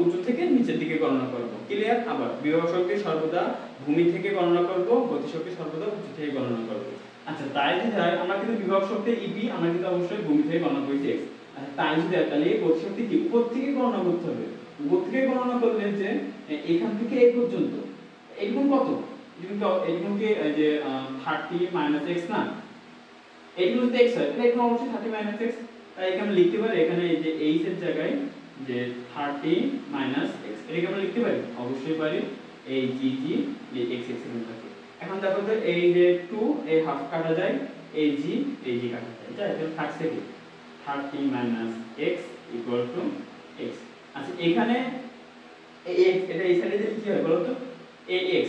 উঁচু থেকে নিচের দিকে গণনা করব। ক্লিয়ার? আবার বিভব শক্তি সর্বদা ভূমি থেকে গণনা করব, গতিশক্তি সর্বদা উঁচু থেকে গণনা করব। আচ্ছা তাই যদি হয়, আমরা কিন্তু বিভব শক্তি ইপি আমরা কিন্তু অবশ্যই ভূমি থেকে গণনা করেছি x। আচ্ছা তাই যদি হয় তাহলে এই গতিশক্তি কি উপর থেকে গণনা করতে হবে, উপর থেকে গণনা করলে যে এখান থেকে এই পর্যন্ত এরকম কত, এরকম কি যে 30 - x না, এরকম যদি x হয় তাহলে এরকম অবশ্যই 30 - x, তাই এখানে আমরা লিখতে পারি এখানে এই যে h এর জায়গায় যে 30 - x, এটাকে আমরা লিখতে পারি, অবশ্যই পারি, এই g এই x এখানে থাকে। এখন দেখো তো এই যে 2 এই হাফ কাটা যায়, এই g কাটা যায়, তাহলে থাকছে কি 30 - x ইকুয়াল টু x। আচ্ছা এখানে এই x, এটা এই সাইডে দিলে কি হয় বলো তো, এই x,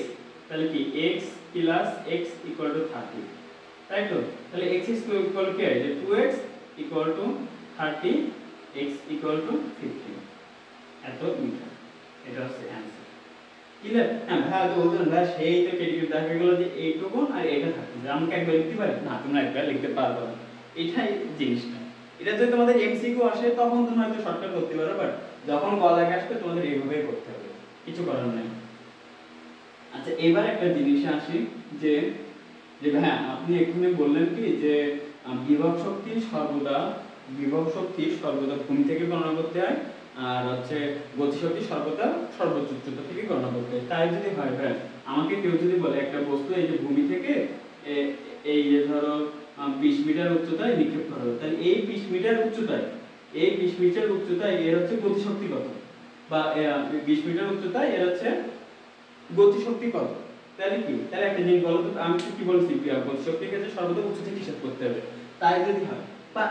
তাহলে কি x plus x equal to 30, তাই তো, তাহলে x ইকুয়াল কি হয় যে 2x equal to 30, x equal to 15 এত মিটার। এটা হচ্ছে অ্যানসার। ক্লিয়ার? হ্যাঁ ভাই তো বলতেন ভাই সেই তো কেটে দেখা গেল যে এইটুকু আর এটা থাকছে, আমি কি একবার লিখতে পারি না, তোমরা একবার লিখতে পারবে না, এটাই জিনিসটা। এটা যদি তোমাদের এমসিকিউ আসে তখন তোমরা হয়তো শর্টকাট করতে পারো, বাট যখন গলায় আসবে তোমাদের এইভাবেই করতে হবে, কিছু করার নাই। আচ্ছা এবার একটা জিনিসে আসি, যে যে হ্যাঁ আপনি এখানে বললেন কি যে বিভব শক্তি সর্বদা ভূমি থেকে গণনা করতে হয়, আর হচ্ছে গতিশক্তি সর্বদা সর্বোচ্চ উচ্চতা থেকে গণনা করতে হয়। তাই যদি হয় ভাই, আমাকে কেউ যদি বলে একটা বস্তু এই যে ভূমি থেকে এই যে ধরো 20 মিটার উচ্চতায় নিক্ষেপ করা হবে, তাহলে এই 20 মিটার উচ্চতায় এর হচ্ছে গতিশক্তি কত, বা 20 মিটার উচ্চতায় এর হচ্ছে গতিশক্তি কত, তাহলে কি, তাহলে একটা জিনিস বলো তো, আমি কি বলছি গতিশক্তির ক্ষেত্রে সর্বদা উচ্চ থেকে হিসাব করতে হবে। তাই যদি হয় বা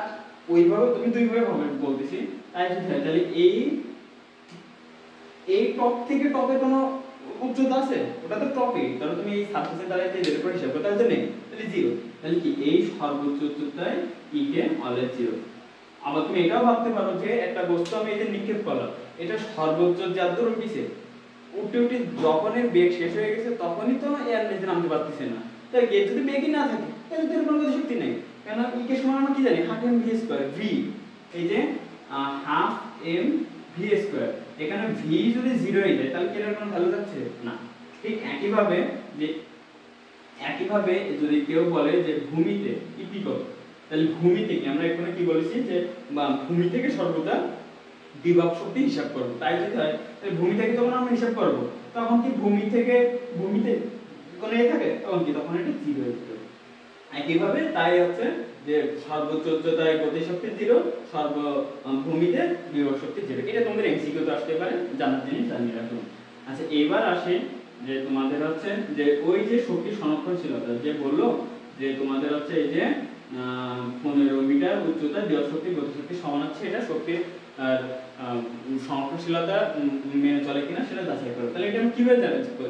ওইভাবে তুমি দুইভাবে ভাবে বলতেছি, তাই যদি হয় তাহলে এই টপ থেকে টপে কোনো উচ্চতা আছে, ওটা তো টপে, তাহলে তুমি এই সারফেসের দ্বারা এর উপর হিসাব করতে তাহলে নেই, তাহলে জিরো, তাহলে কি এই সর্বোচ্চ উচ্চতায় ই কে অলওয়েজ জিরো। আবার তুমি এটাও ভাবতে পারো যে একটা বস্তু আমি এই যে নিক্ষেপ করলাম, এটা সর্বোচ্চ যা দূর উঠেছে, উঠে যখন এর বেগ শেষ হয়ে গেছে তখনই তো এর নিচে নামতে পারতেছে না, তাই এর যদি বেগই না থাকে তাহলে তো এর কোনো গতিশক্তি নেই, কেন ই কে সমান আমরা কি জানি half M V square, V এই যে হাফ এম ভি স্কয়ার, এখানে ভি যদি 0 হয়ে যায় তাহলে কি এর কোনো ভ্যালু থাকছে না। ঠিক একইভাবে যদি কেউ বলে যে ভূমিতে ইপি কত, তাহলে ভূমি থেকে আমরা এখানে কি বলেছি যে ভূমি থেকে সর্বদা বিভব শক্তি হিসাব করব। তাই যদি হয় তাহলে ভূমি থেকে যখন আমরা হিসাব করব তখন কি ভূমিতে কোনো এ থাকে, তখন এটা 0 হয়ে যাবে। একইভাবে তাই হচ্ছে যে সর্বোচ্চ উচ্চতায় গতিশক্তি 0, ভূমিতে বিভব শক্তি 0। এটা তোমাদের এমসিকিউ তে আসতে পারে, জানার জিনিস জানিয়ে রাখুন। আচ্ছা এবার আসে যে তোমাদের হচ্ছে যে ওই যে শক্তি সংরক্ষণশীলতা যে বললো যে তোমাদের হচ্ছে এই যে 15 মিটার উচ্চতায় দেওয়াল শক্তি গতিশক্তি সমান হচ্ছে, এটা শক্তির সংরক্ষণশীলতা মেনে চলে কিনা সেটা যাচাই করো। তাহলে এটা আমি কিভাবে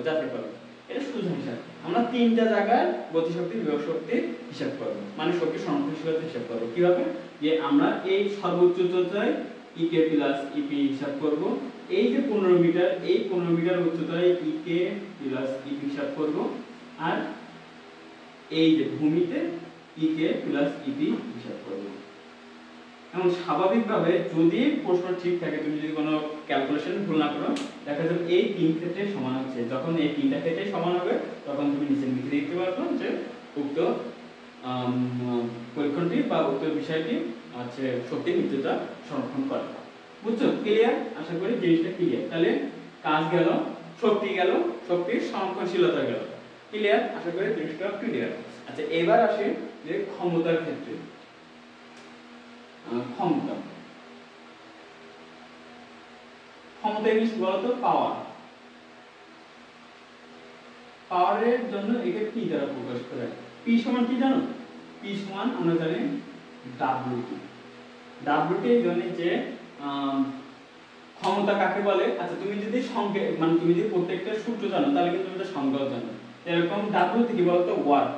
যাচাই করব, এটা সোজা হিসাব, আমরা তিনটা জায়গায় গতিশক্তি বিভব শক্তি হিসাব করব, মানে শক্তি সংরক্ষণশীলতা হিসাব করব। কিভাবে, যে আমরা এই সর্বোচ্চ উচ্চতায় ইকে প্লাস ইপি হিসাব করব, এই যে 15 মিটার, এই 15 মিটার উচ্চতায় ইকে প্লাস ইপি হিসাব করব, আর এই যে ভূমিতে ইকে প্লাস ইপি হিসাব করব। এখন স্বাভাবিকভাবে যদি প্রশ্ন ঠিক থাকে, তুমি যদি কোনো ক্যালকুলেশন ভুল না করো, দেখা যাবে এই তিন ক্ষেত্রে সমান হচ্ছে, যখন এই তিনটা ক্ষেত্রে সমান হবে তখন তুমি নিচে লিখে দিতে পারবে যে উক্ত পরীক্ষণটি বা উক্ত বিষয়টি হচ্ছে শক্তির নিত্যতা সংরক্ষণ করে। বুঝছো? ক্লিয়ার? আশা করি জিনিসটা ক্লিয়ার। তাহলে কাজ গেল, শক্তি গেল, শক্তির সংরক্ষণশীলতা গেল। ক্লিয়ার? আশা করি জিনিসটা ক্লিয়ার। আচ্ছা, এবার আসি যে ক্ষমতার ক্ষেত্রে। ক্ষমতা, ক্ষমতা ইংলিশ বলতো পাওয়ার। পাওয়ারের জন্য একে পি দ্বারা প্রকাশ করা হয়। পি সমান কি জানো? পি সমান আমরা জানি ডাব্লিউটি। ডাব্লিউটি জানি যে ক্ষমতা কাকে বলে। আচ্ছা, তুমি যদি সংখ্যা মানে তুমি যদি প্রত্যেকটা সূত্র জানো তাহলে কিন্তু তুমি তার সংজ্ঞাও জানো। এরকম ডাব্লিউ থেকে বলতো ওয়ার্ক,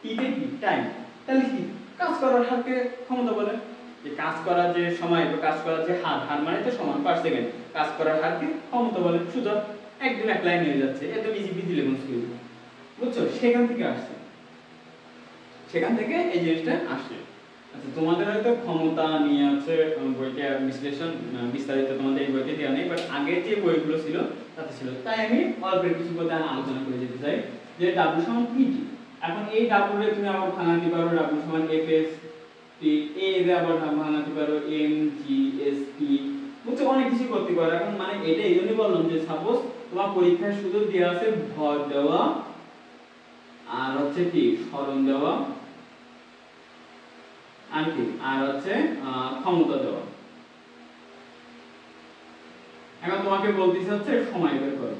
টি তে কি টাইম, তাহলে কি কাজ করার হারকে ক্ষমতা বলে। যে কাজ করার যে সময় বা কাজ করার যে হার, হার মানে তো সমান পার সেকেন্ড, কাজ করার হারকে ক্ষমতা বলে। সুতরাং একদম এক লাইন হয়ে যাচ্ছে, এত ইজি বিজি লেভেল স্কিল। বুঝছো? সেখান থেকে আসছে, সেখান থেকে এই জিনিসটা আসছে। আচ্ছা, তোমাদের হয়তো ক্ষমতা নিয়ে আছে বইটা বিশ্লেষণ বিস্তারিত তোমাদের এই বইতে দেওয়া নেই, বাট আগের যে বইগুলো ছিল তাতে ছিল। তাই আমি অল্প কিছু কথা আলোচনা করে যেতে চাই যে ডাব্লিউ সমান পিটি। এখন এই ডাব্লিউ রে তুমি আবার ভাঙাতে পারো ডাব্লিউ সমান এফএস টি, এ রে আবার ভাঙাতে পারো এম জি এস টি। বুঝছো? অনেক কিছু করতে পারো। এখন মানে এটা এই জন্যই বললাম যে সাপোজ তোমার পরীক্ষায় শুধু দেওয়া আছে ভর দেওয়া আর হচ্ছে কি স্মরণ দেওয়া আর কি আর হচ্ছে ক্ষমতা দেওয়া। এখন তোমাকে বলতেছে হচ্ছে সময় বের করো।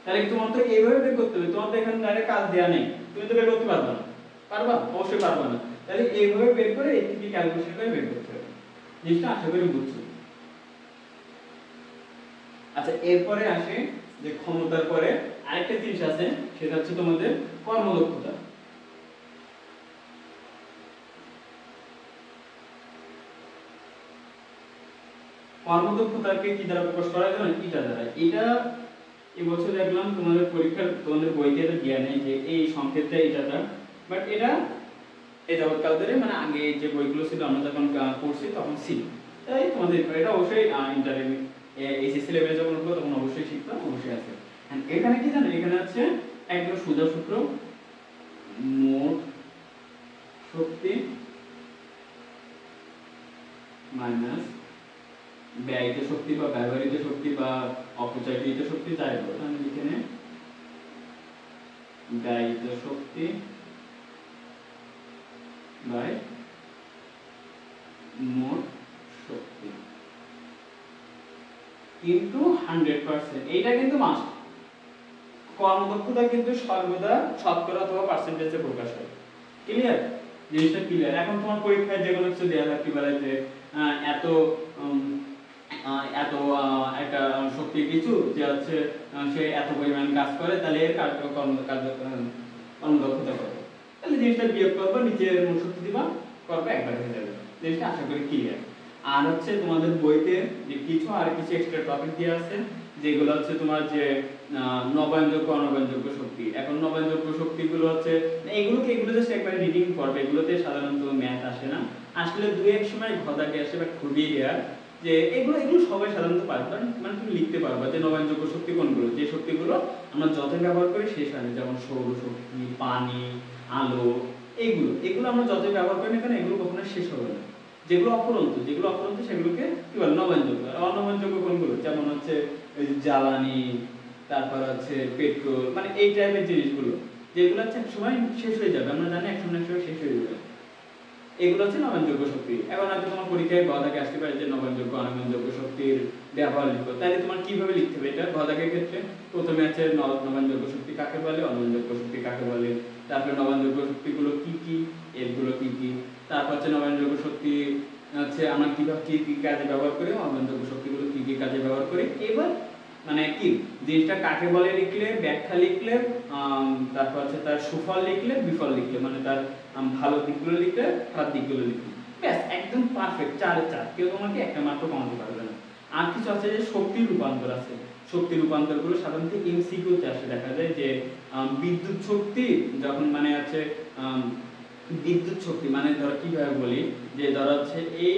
তাহলে তোমার তো এইভাবে বের করতে হবে। তোমার তো এখানে ডাইরেক্ট কাজ দেয়া নেই, তুমি তো বের করতে পারবে না। পারবা? অবশ্যই পারবা না। তাহলে এইভাবে বের করে এই থেকে ক্যালকুলেশন করে বের করতে হবে। জিনিসটা আশা করি বুঝছো। আচ্ছা, এরপরে আসে যে ক্ষমতার পরে আরেকটা জিনিস আছে, সেটা হচ্ছে তোমাদের কর্মদক্ষতা। কর্মদক্ষতাকে কি দ্বারা প্রকাশ করা যায়? এটা দ্বারা। এটা এবছর দেখলাম তোমাদের পরীক্ষার তোমাদের বইতে এটা দেয়া নেই যে এই সংকেতটা এটাটা, বাট এটা এই যাবৎকাল ধরে মানে আগে যে বইগুলো ছিল আমরা যখন পড়ছি তখন ছিল। তাই তোমাদের এটা অবশ্যই ইন্টারমিডিয়েট এইচএসসি লেভেলে যখন উঠবো তখন অবশ্যই শিখতে অবশ্যই আছে। এখানে কি জানো? এখানে হচ্ছে একদম সোজা সূত্র, মোট শক্তি মাইনাস ব্যয়িত শক্তি বা ব্যবহৃত শক্তি বা অপচয়কৃত শক্তি, যাই হোক আমি এখানে ব্যয়িত শক্তি বাই মোট শক্তি ইনটু 100%। এইটা কিন্তু মাস্ট। কর্মদক্ষতা কিন্তু সর্বদা শতকরা অথবা পার্সেন্টেজে প্রকাশ হয়। ক্লিয়ার? জিনিসটা ক্লিয়ার? এখন তোমার পরীক্ষায় যেগুলো কিছু দেওয়া থাকতে পারে যে এত এত একটা শক্তি কিছু যে হচ্ছে সে এত পরিমাণ কাজ করে, তাহলে এর কর্মদক্ষতা কত। তাহলে জিনিসটা বিয়োগ করবো, নিচের মোট শক্তি দিবা, করবে, একবার হয়ে যাবে। জিনিসটা আশা করি ক্লিয়ার। আর হচ্ছে তোমাদের বইতে যে কিছু আর কিছু এক্সট্রা টপিক দেওয়া আছে যেগুলো হচ্ছে তোমার যে নবায়নযোগ্য অনবায়নযোগ্য শক্তি। এখন নবায়নযোগ্য শক্তিগুলো হচ্ছে এগুলো জাস্ট একবার রিডিং করবে। এগুলোতে সাধারণত ম্যাথ আসে না, আসলে দুই এক সময় ঘটাকে আসে, বাট খুবই রেয়ার। যে এগুলো সবাই সাধারণত পারবে, মানে তুমি লিখতে পারবা যে নবায়নযোগ্য শক্তি কোনগুলো, যে শক্তিগুলো আমরা যতই ব্যবহার করি শেষ হয় না, যেমন সৌরশক্তি, পানি, আলো, এগুলো আমরা যতই ব্যবহার করি না কেন এগুলো কখনো শেষ হবে না। যেগুলো অপরন্ত সেগুলোকে কি বলে? নবায়নযোগ্য। আর অনবায়নযোগ্য কোনগুলো? যেমন হচ্ছে জ্বালানি, তারপর হচ্ছে পেট্রোল, মানে এই টাইপের জিনিসগুলো যেগুলো হচ্ছে এক সময় শেষ হয়ে যাবে, আমরা জানি এক সময় শেষ হয়ে যাবে, এগুলো হচ্ছে নবায়নযোগ্য শক্তি। এখন হয়তো তোমার পরীক্ষায় গদাকে আসতে পারে যে নবায়নযোগ্য অনবায়নযোগ্য শক্তির ব্যবহার লিখো, তাহলে তোমার কিভাবে লিখতে হবে এটা গদাকের ক্ষেত্রে? প্রথমে আছে নবায়নযোগ্য শক্তি কাকে বলে, অনবায়নযোগ্য শক্তি কাকে বলে, তারপরে নবায়নযোগ্য শক্তিগুলো কি কি, এগুলো কি কি, তারপর হচ্ছে নবায়নযোগ্য শক্তি হচ্ছে আমরা কিভাবে কি কি কাজে ব্যবহার করি, অনবায়নযোগ্য শক্তিগুলো কি কি কাজে ব্যবহার করি। এবার মানে কি জিনিসটা কাকে বলে লিখলে, ব্যাখ্যা লিখলে, তারপর হচ্ছে তার সুফল লিখলে, বিফল লিখলে, মানে তার ভালো দিকগুলো লিখলে, খারাপ দিকগুলো লিখলে, ব্যাস একদম পারফেক্ট, 4-4। কেউ তোমাকে একটা মাত্র কমাতে পারবে না। আর কিছু আছে যে শক্তির রূপান্তর আছে। শক্তির রূপান্তরগুলো সাধারণত এমসিকিউতে আসে, দেখা যায় যে বিদ্যুৎ শক্তি যখন মানে আছে বিদ্যুৎ শক্তি মানে ধরো কিভাবে বলি যে ধরো হচ্ছে এই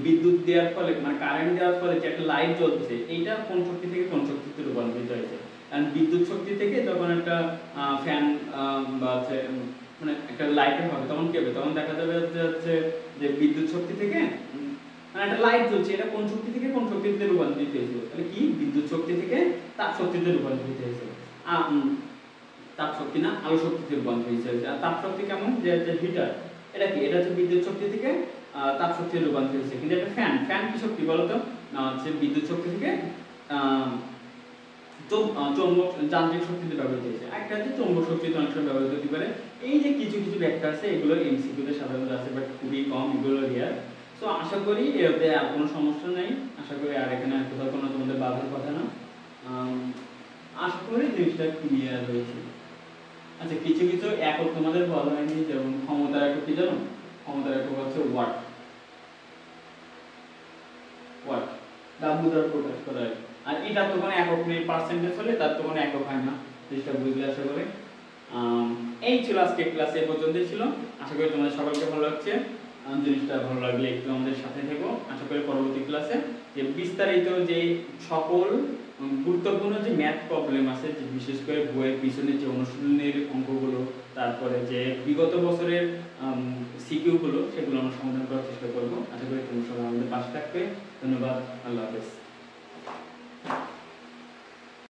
বিদ্যুৎ দেওয়ার ফলে মানে কারেন্ট দেওয়ার ফলে যে একটা লাইট জ্বলছে, এইটা কোন শক্তি থেকে কোন শক্তিতে রূপান্তরিত হয়েছে। কারণ বিদ্যুৎ শক্তি থেকে যখন একটা ফ্যান বা হচ্ছে মানে একটা লাইটের হবে, তখন কি হবে? তখন দেখা যাবে হচ্ছে যে বিদ্যুৎ শক্তি থেকে মানে একটা লাইট জ্বলছে, এটা কোন শক্তি থেকে কোন শক্তিতে রূপান্তরিত হয়েছিল? তাহলে কি বিদ্যুৎ শক্তি থেকে তাপ শক্তিতে রূপান্তরিত হয়েছিল। তাপ শক্তি না, আলো শক্তিতে রূপান্তরিত হয়েছে। আর তাপ শক্তি কেমন? যে হিটার, এটা কি? এটা হচ্ছে বিদ্যুৎ শক্তি থেকে তাপ শক্তিতে রূপান্তরিত হয়েছে। কিন্তু একটা ফ্যান, ফ্যান কি শক্তি বলতো? হচ্ছে বিদ্যুৎ শক্তি থেকে চৌম্বক যান্ত্রিক শক্তিতে ব্যবহৃত হয়েছে। একটা হচ্ছে চৌম্বক শক্তিতে অনেক সময় ব্যবহৃত হতে পারে। এই যে কিছু কিছু ব্যাখ্যা আছে, এগুলো এমসিকিউতে সাধারণত আছে, বাট খুবই কম, এগুলো রিয়ার। সো আশা করি এতে আর কোনো সমস্যা নেই। আশা করি আর এখানে কোথাও কোনো তোমাদের বাধার কথা না। আশা করি জিনিসটা ক্লিয়ার হয়েছে। আচ্ছা, কিছু কিছু একক তোমাদের বলা হয়নি, যেমন ক্ষমতার একক কি জানো? ক্ষমতার একক হচ্ছে ওয়াট। ওয়াট ডাব্লিউ দ্বারা প্রকাশ করা হয়। আর এটা তো কোনো একক নেই, পার্সেন্টেজ হলে তার তো কোনো একক হয় না। জিনিসটা বুঝলে আশা করি। এই ছিল আজকে ক্লাস, এ পর্যন্তই ছিল। আশা করি তোমাদের সকলকে ভালো লাগছে। জিনিসটা ভালো লাগলে একটু আমাদের সাথে থেকো। আশা করি পরবর্তী ক্লাসে যে বিস্তারিত যে সকল গুরুত্বপূর্ণ যে ম্যাথ প্রবলেম আছে, যে বিশেষ করে বইয়ের পিছনে যে অনুশীলনের অঙ্কগুলো, তারপরে যে বিগত বছরের সিকিউগুলো, সেগুলো আমরা সমাধান করার চেষ্টা করবো। আশা করি তোমরা সবাই আমাদের পাশে থাকবে। ধন্যবাদ, আল্লাহ হাফেজ।